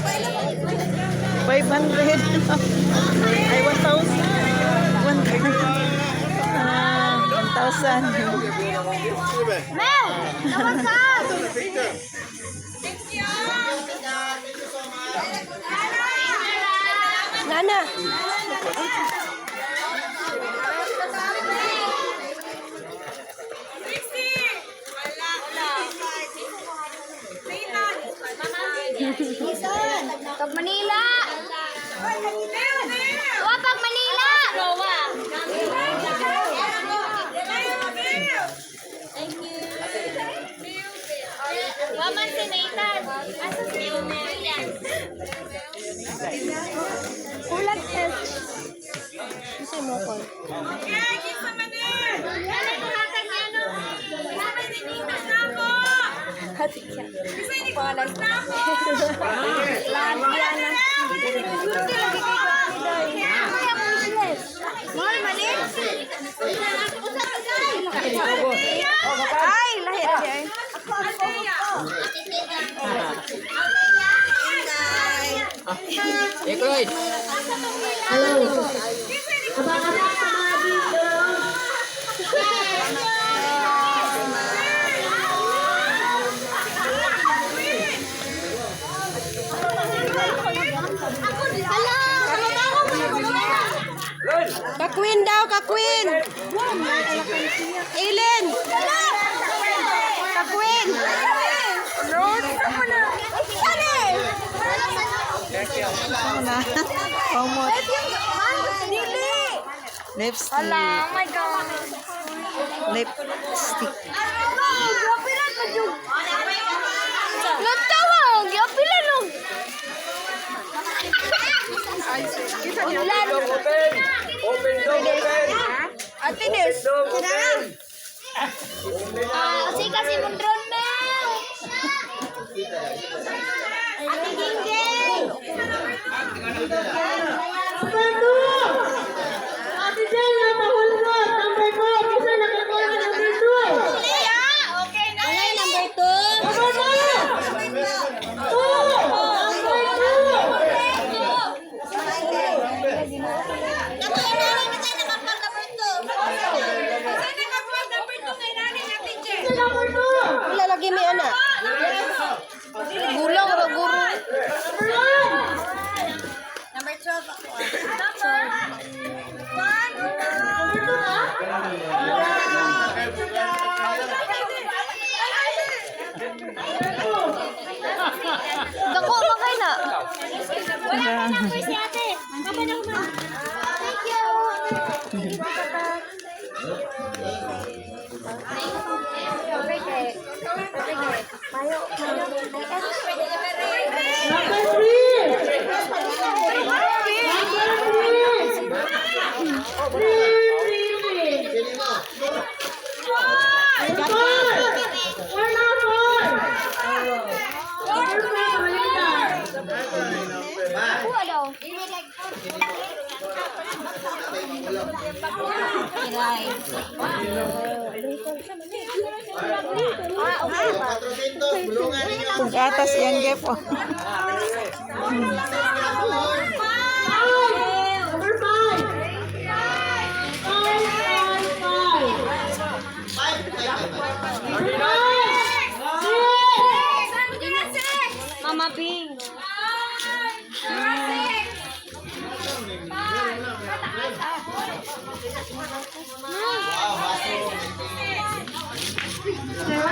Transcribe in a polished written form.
500. Ay, 1,000. 1,000. Mel! Nawasan! Nana! Pag Manila! Pag Manila! Thank you. Waman si Nathan. Asa si Nathan? Ulat test. Kasi mo ko. Okay, kisa manin. Ano ko hatag ni ano? Sabay ni Nathan na ako. Hatag siya. Kisa ni pangalan na ako. Lahat yan na. Gusto lagi kay Kapsiday. Kaya mo useless. Mahal manin. Ay, lahi na ay. Ikroy. Halo. Abang-abang sama dito. Hala! Ka-queen daw, ka-queen! Eileen! Ka-queen! Rose, ako na! Pamot. Dili! Lipstick. Hala, oh my God! Lipstick. Gapilan pa dyan! Nagtawag! Gapilan nung! Ulan! Open door. Ate Nes! Kasi kasi mundron mo! Ate Gingging! Satu. Ate Jaya, mahulog. Number 4. Bisa nakakuha ka ng dito. Okay na! Alay, number 2! Number 2. 2. Number 2. Ilalagay mo yan ah. Gulang, guro. Number 12 ako ah. Dako, makay na. Wala ka number si ate. Kapag na kuma. Thank you. Number Kuha daw. Kilay. Kung atas yang gep.